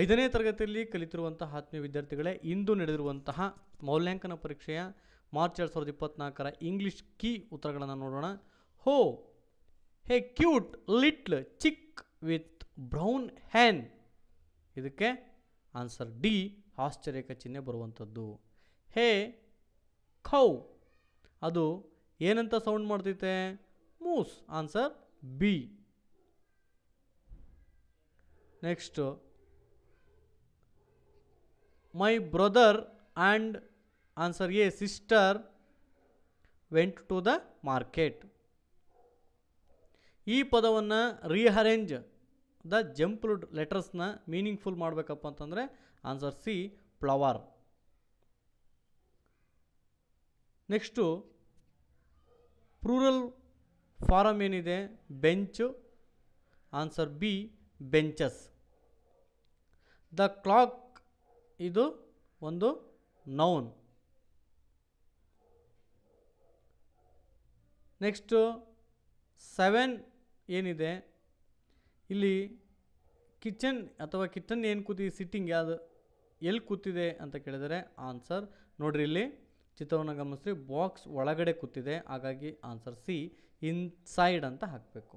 5ನೇ ತರಗತಿಯಲ್ಲಿ ಕಲಿತಿರುವಂತಹ ಆತ್ಮೀಯ ವಿದ್ಯಾರ್ಥಿಗಳೇ, ಇಂದು ನಡೆದಿರುವಂತಹ ಮೌಲ್ಯಾಂಕನ ಪರೀಕ್ಷೆಯ ಮಾರ್ಚ್ 2024ರ ಇಂಗ್ಲಿಷ್ ಕೀ ಉತ್ತರಗಳನ್ನು ನೋಡೋಣ. Ho hey cute little chick with brown hen. ಇದಕ್ಕೆ ಆನ್ಸರ್ ಡಿ ಆಶ್ಚರ್ಯಕ ಚಿಹ್ನೆ ಬರುವಂಥದ್ದು. ಹೇ ಖೌ, ಅದು ಏನಂತ ಸೌಂಡ್ ಮಾಡ್ತೈತೆ? Moos. Answer B. Next, my brother and answer A sister went to the market. ಈ ಪದವನ್ನು ರೀಅರೇಂಜ್ ದ ಜಂಪ್ಡ್ ಲೆಟರ್ಸ್ನ ಮೀನಿಂಗ್ಫುಲ್ ಮಾಡಬೇಕಪ್ಪ ಅಂತಂದರೆ answer C flower. Next plural form ಏನಿದೆ? Bench. Answer B benches. The clock, ಇದು ಒಂದು noun. Next 7 ಏನಿದೆ ಇಲ್ಲಿ? ಕಿಚನ್ ಅಥವಾ ಕಿಚನ್ ಏನು ಕೂತಿದೆ? ಸಿಟ್ಟಿಂಗ್ ಯಾವುದು? ಎಲ್ಲಿ ಕೂತಿದೆ ಅಂತ ಕೇಳಿದರೆ ಆನ್ಸರ್ ನೋಡ್ರಿ, ಇಲ್ಲಿ ಚಿತ್ರವನ್ನು ಗಮನಿಸಿ, ಬಾಕ್ಸ್ ಒಳಗಡೆ ಕೂತಿದೆ. ಹಾಗಾಗಿ ಆನ್ಸರ್ ಸಿ ಇನ್ಸೈಡ್ ಅಂತ ಹಾಕಬೇಕು.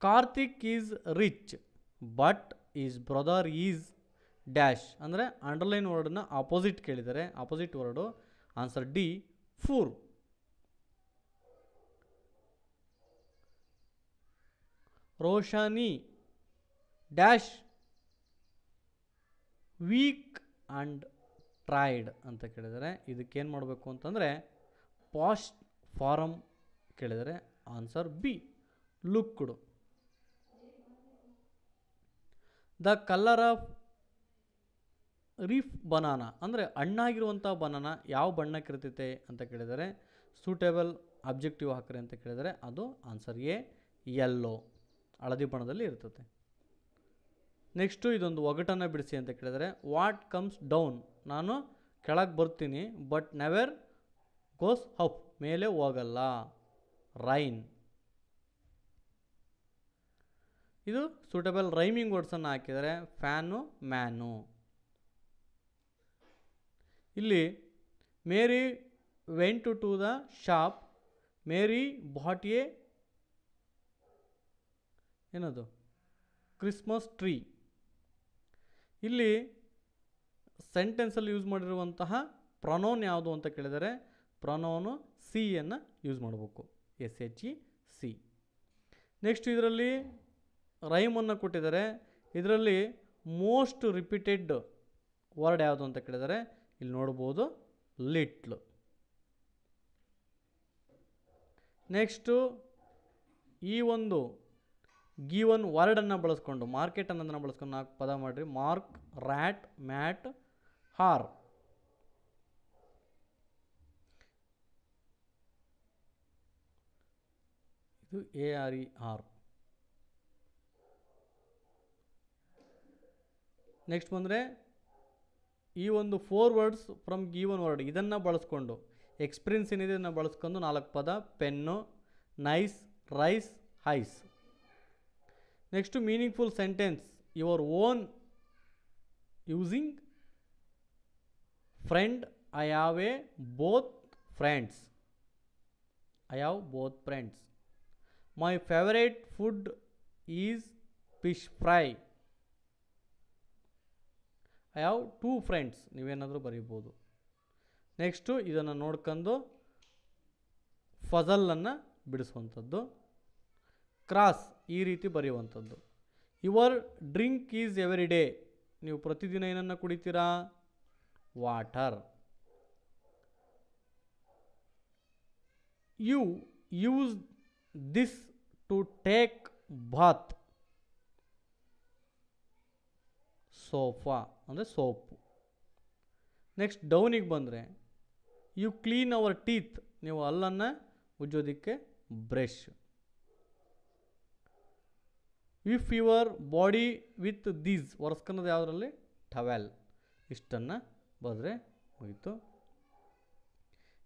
Karthik is rich but is brother is dash. ಅಂದರೆ ಅಂಡರ್ಲೈನ್ ವರ್ಡನ್ನ ಆಪೋಸಿಟ್ ಕೇಳಿದರೆ opposite word answer D poor. Roshni dash weak and tried ಅಂತ ಕೇಳಿದರೆ ಇದಕ್ಕೇನು ಮಾಡಬೇಕು ಅಂತಂದರೆ ಪಾಸ್ಟ್ ಫಾರಮ್ ಕೇಳಿದರೆ answer B looked. The colour of reef banana, ಅಂದರೆ ಹಣ್ಣಾಗಿರುವಂಥ ಬನಾನಾ ಯಾವ ಬಣ್ಣಕ್ಕಿರ್ತೈತೆ ಅಂತ ಕೇಳಿದರೆ ಸೂಟೇಬಲ್ ಆಬ್ಜೆಕ್ಟಿವ್ ಹಾಕ್ರಿ ಅಂತ ಕೇಳಿದರೆ ಅದು ಆನ್ಸರ್ ಎ ಯೆಲ್ಲೋ, ಹಳದಿ ಬಣ್ಣದಲ್ಲಿ ಇರ್ತದೆ. ನೆಕ್ಸ್ಟು ಇದೊಂದು ಒಗಟನ್ನು ಬಿಡಿಸಿ ಅಂತ ಕೇಳಿದರೆ ವಾಟ್ ಕಮ್ಸ್ ಡೌನ್, ನಾನು ಕೆಳಗೆ ಬರ್ತೀನಿ ಬಟ್ ನೆವರ್ ಗೋಸ್ ಅಪ್, ಮೇಲೆ ಹೋಗಲ್ಲ. ರೈನ್. ಇದು ಸೂಟಬಲ್ ರೈಮಿಂಗ್ ವರ್ಡ್ಸನ್ನು ಹಾಕಿದರೆ ಫ್ಯಾನು ಮ್ಯಾನು. ಇಲ್ಲಿ Mary went to the shop, Mary bought a ಏನದು ಕ್ರಿಸ್ಮಸ್ ಟ್ರೀ. ಇಲ್ಲಿ ಸೆಂಟೆನ್ಸಲ್ಲಿ ಯೂಸ್ ಮಾಡಿರುವಂತಹ ಪ್ರೊನೌನ್ ಯಾವುದು ಅಂತ ಕೇಳಿದರೆ ಪ್ರೊನೌನು ಸಿಯನ್ನು ಯೂಸ್ ಮಾಡಬೇಕು, SHE. ನೆಕ್ಸ್ಟ್ ಇದರಲ್ಲಿ ರೈಮನ್ನು ಕೊಟ್ಟಿದ್ದಾರೆ. ಇದರಲ್ಲಿ ಮೋಸ್ಟ್ ರಿಪೀಟೆಡ್ ವರ್ಡ್ ಯಾವುದು ಅಂತ ಕೇಳಿದರೆ ಇಲ್ಲಿ ನೋಡ್ಬೋದು ಲಿಟ್ಲ್. ನೆಕ್ಸ್ಟು ಈ ಒಂದು ಗಿವನ್ ವರ್ಡನ್ನು ಬಳಸ್ಕೊಂಡು ಮಾರ್ಕೆಟ್ ಅನ್ನೋದನ್ನು ಬಳಸ್ಕೊಂಡು 4 ಪದ ಮಾಡಿರಿ. ಮಾರ್ಕ್, ರ್ಯಾಟ್, ಮ್ಯಾಟ್, ಹಾರ್. ಇದು ARER. ನೆಕ್ಸ್ಟ್ ಬಂದರೆ ಈ ಒಂದು 4 ವರ್ಡ್ಸ್ ಫ್ರಮ್ ಗಿವನ್ ವರ್ಡ್ ಇದನ್ನು ಬಳಸ್ಕೊಂಡು ಎಕ್ಸ್ಪೀರಿಯನ್ಸ್ ಏನಿದೆ ಇದನ್ನು ಬಳಸ್ಕೊಂಡು 4 ಪದ ಪೆನ್ನು, ನೈಸ್, ರೈಸ್, ಹೈಸ್. Next meaningful sentence your own using friend, I have a both friends, I have both friends. My favourite food is fish fry, I have 2 friends. ನೀವೇನಾದರೂ ಬರೀಬೋದು. Next ಇದನ್ನು ನೋಡ್ಕೊಂಡು ಫಜಲನ್ನು ಬಿಡಿಸುವಂಥದ್ದು. ಕ್ರಾಸ್ ಈ ರೀತಿ ಬರೆಯುವಂಥದ್ದು. Your drink is every day, ನೀವು ಪ್ರತಿದಿನ ಏನನ್ನು ಕುಡಿತೀರಾ? Water. You use this to take bath, sofa ಅಂದರೆ ಸೋಪು. ನೆಕ್ಸ್ಟ್ ಡೌನಿಗೆ ಬಂದರೆ ಯು ಕ್ಲೀನ್ ಅವರ್ ಟೀತ್, ನೀವು ಹಲ್ಲನ್ನು ಉಜ್ಜೋದಕ್ಕೆ brush. If your body with these, ಒರೆಸ್ಕೊಳೋದು ಯಾವುದರಲ್ಲಿ? ಟವೆಲ್. ಇಷ್ಟನ್ನು ಬರೆದ್ರೆ ಮುಗೀತು.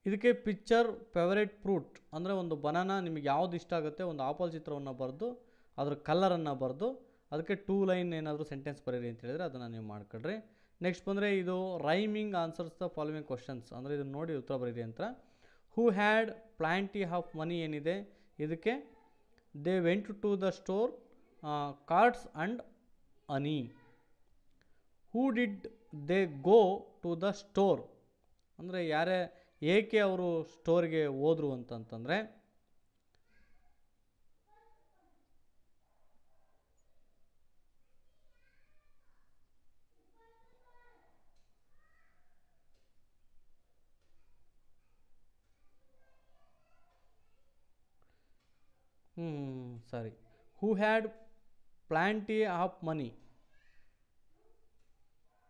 ಇದಕ್ಕೆ ಪಿಕ್ಚರ್ ಫೇವರೇಟ್ ಫ್ರೂಟ್ ಅಂದರೆ ಒಂದು ಬನಾನಾ ನಿಮಗೆ ಯಾವುದು ಇಷ್ಟ ಆಗುತ್ತೆ ಒಂದು ಆಪಲ್ ಚಿತ್ರವನ್ನು ಬರೆದು ಅದ್ರ ಕಲರನ್ನು ಬರೆದು ಅದಕ್ಕೆ 2 ಲೈನ್ ಏನಾದರೂ ಸೆಂಟೆನ್ಸ್ ಬರೀರಿ ಅಂತ ಹೇಳಿದರೆ ಅದನ್ನು ನೀವು ಮಾಡ್ಕೊಳ್ರಿ. ನೆಕ್ಸ್ಟ್ ಬಂದರೆ ಇದು rhyming answers the following questions, ಅಂದರೆ ಇದನ್ನು ನೋಡಿ ಉತ್ತರ ಬರೀರಿ ಅಂತ. ಹೂ ಹ್ಯಾಡ್ ಪ್ಲ್ಯಾಂಟಿ ಆಫ್ ಮನಿ ಏನಿದೆ ಇದಕ್ಕೆ they went to the store cards and ಅನಿ. Who did they go to the store ಅಂದರೆ ಏಕೆ ಅವರು ಸ್ಟೋರ್ಗೆ ಹೋದರು ಅಂತಂತಂದರೆ ಸಾರಿ, ಹೂ ಹ್ಯಾಡ್ ಪ್ಲ್ಯಾಂಟಿ ಆಫ್ ಮನಿ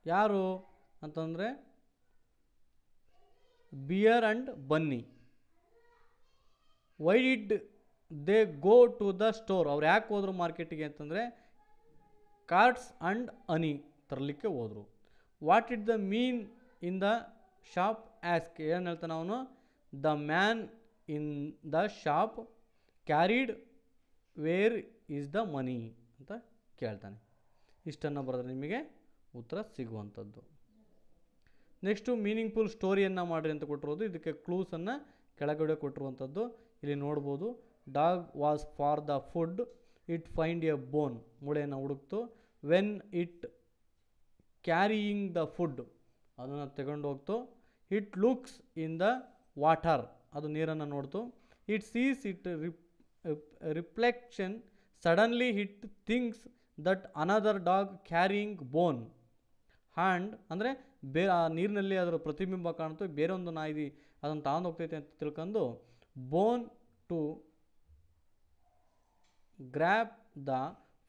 ಯಾರು ಅಂತಂದರೆ bear and bunny. Why did they go to the store ಅವ್ರು ಯಾಕೆ ಹೋದ್ರು ಮಾರ್ಕೆಟಿಗೆ ಅಂತಂದರೆ ಕಾರ್ಡ್ಸ್ ಆ್ಯಂಡ್ ಅನಿ ತರಲಿಕ್ಕೆ ಹೋದರು. What did the mean in the shop ask ಏನು ಹೇಳ್ತಾನೆ ಅವನು, the man in the shop carried where is the money ಅಂತ ಕೇಳ್ತಾನೆ. ಇಷ್ಟನ್ನು ಬರೆದ್ರೆ ನಿಮಗೆ ಉತ್ತರ ಸಿಗುವಂಥದ್ದು. ನೆಕ್ಸ್ಟು ಮೀನಿಂಗ್ಫುಲ್ ಸ್ಟೋರಿಯನ್ನು ಮಾಡಿರಿ ಅಂತ ಕೊಟ್ಟಿರೋದು, ಇದಕ್ಕೆ ಕ್ಲೂಸನ್ನು ಕೆಳಗಡೆ ಕೊಟ್ಟಿರುವಂಥದ್ದು ಇಲ್ಲಿ ನೋಡ್ಬೋದು. Dog was for the food, it find a bone, ಮೂಳೆಯನ್ನು ಹುಡುಕ್ತು. When it carrying the food, ಅದನ್ನು ತಗೊಂಡು ಹೋಗ್ತು. It looks in the water, ಅದು ನೀರನ್ನು ನೋಡ್ತು. It sees it reflection suddenly hit things that another dog carrying bone hand, ಅಂದರೆ ಆ ನೀರಿನಲ್ಲಿ ಅದರ ಪ್ರತಿಬಿಂಬ ಕಾಣ್ತು, ಬೇರೆ ಒಂದು ನಾಯಿ ಅದನ್ನು ತಗೊಂಡು ಹೋಗ್ತೈತೆ ಅಂತ ತಿಳ್ಕೊಂಡು bone to grab the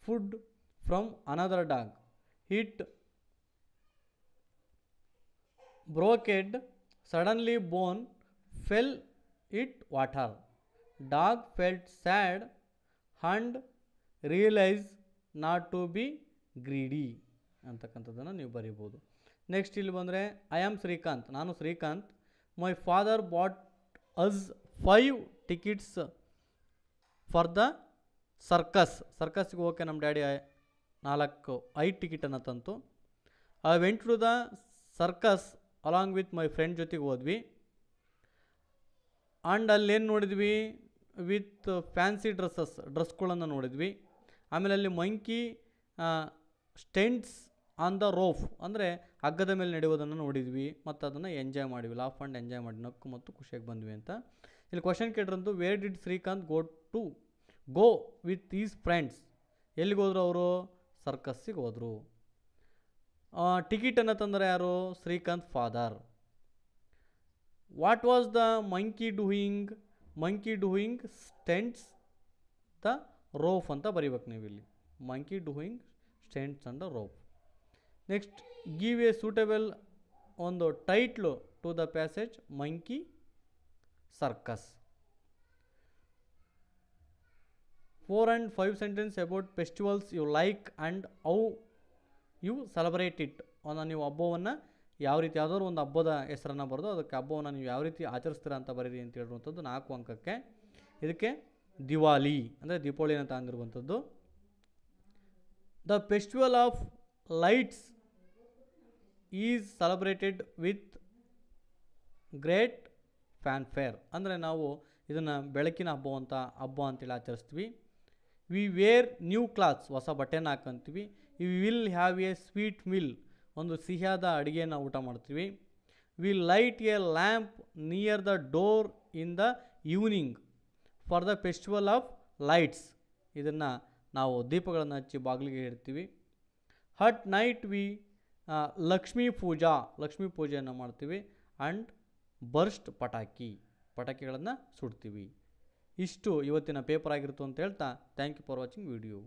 food from another dog. It broked suddenly bone fell it water. Dog felt sad and realise not to be greedy ಅಂತಕ್ಕಂಥದ್ದನ್ನು ನೀವು ಬರೀಬೋದು. ನೆಕ್ಸ್ಟ್ ಇಲ್ಲಿ ಬಂದರೆ ಐ ಆಮ್ ಶ್ರೀಕಾಂತ್, ನಾನು Srikanth. My father bought us 5 tickets for the ಸರ್ಕಸ್ಗೆ ಹೋಗೋಕ್ಕೆ ನಮ್ಮ daddy 5 ಟಿಕೆಟನ್ನು ತಂತು. I went to the circus along with my friend ಜೊತೆಗೆ ಹೋದ್ವಿ. ಆ್ಯಂಡ್ ಅಲ್ಲೇನು ನೋಡಿದ್ವಿ, ವಿತ್ ಫ್ಯಾನ್ಸಿ ಡ್ರೆಸ್ಗಳನ್ನು ನೋಡಿದ್ವಿ. ಆಮೇಲೆ ಅಲ್ಲಿ ಮಂಕಿ ಸ್ಟೆಂಟ್ಸ್ ಆನ್ ದ ರೋಫ್ ಅಂದರೆ ಹಗ್ಗದ ಮೇಲೆ ನಡೆಯೋದನ್ನು ನೋಡಿದ್ವಿ ಮತ್ತು ಅದನ್ನು ಎಂಜಾಯ್ ಮಾಡಿದ್ವಿ, ಲಾಫ್ ಆ್ಯಂಡ್ ಎಂಜಾಯ್ ಮಾಡಿ ನಕ್ಕು ಮತ್ತು ಖುಷಿಯಾಗಿ ಬಂದ್ವಿ ಅಂತ. ಇಲ್ಲಿ ಕ್ವಶನ್ ಕೇಳಿರಂತೂ where did Srikanth go with his friends, ಎಲ್ಲಿಗೆ ಹೋದ್ರು ಅವರು, ಸರ್ಕಸ್ಸಿಗೆ ಹೋದರು. ಟಿಕೆಟನ್ನು ತಂದರೆ ಯಾರು, Srikanth father. What was the monkey doing stents the rope ಅಂತ ಬರೀಬೇಕು ನೀವು ಇಲ್ಲಿ, monkey doing stents and the rope. Next give a suitable ಒಂದು title to the passage monkey circus. 4 and 5 sentence about festivals you like and how you celebrate it. ನೀವು ಹಬ್ಬವನ್ನು ಯಾವ ರೀತಿ, ಯಾವುದಾದ್ರು ಒಂದು ಹಬ್ಬದ ಹೆಸರನ್ನು ಬರೆದು ಅದಕ್ಕೆ ಹಬ್ಬವನ್ನು ನೀವು ಯಾವ ರೀತಿ ಆಚರಿಸ್ತೀರಾ ಅಂತ ಬರೀರಿ ಅಂತ ಹೇಳಿರುವಂಥದ್ದು 4 ಅಂಕಕ್ಕೆ. ಇದಕ್ಕೆ ದಿವಾಲಿ ಅಂದರೆ ದೀಪಾವಳಿ ಅಂತ ಅಂದಿರುವಂಥದ್ದು. The festival of lights is celebrated with great fanfare ಅಂದರೆ ನಾವು ಇದನ್ನು ಬೆಳಕಿನ ಹಬ್ಬ ಅಂತೇಳಿ ಆಚರಿಸ್ತೀವಿ. ವಿ ವೇರ್ ನ್ಯೂ ಕ್ಲಾತ್ಸ್ ಹೊಸ ಬಟ್ಟೆನ ಹಾಕೊಂತೀವಿ. We will have a sweet meal ಒಂದು ಸಿಹಿಯಾದ ಅಡುಗೆಯನ್ನು ಊಟ ಮಾಡ್ತೀವಿ. We light a lamp near the door in the evening for the festival of lights ಇದನ್ನು ನಾವು ದೀಪಗಳನ್ನು ಹಚ್ಚಿ ಬಾಗಿಲಿಗೆ ಇಡ್ತೀವಿ. ಹಟ್ ನೈಟ್ ವಿ ಲಕ್ಷ್ಮೀ ಪೂಜೆಯನ್ನು ಮಾಡ್ತೀವಿ. ಆ್ಯಂಡ್ ಬರ್ಸ್ಟ್ ಪಟಾಕಿಗಳನ್ನು ಸುಡ್ತೀವಿ. ಇಷ್ಟು ಇವತ್ತಿನ ಪೇಪರ್ ಆಗಿರ್ತು ಅಂತ ಹೇಳ್ತಾ thank you for watching video.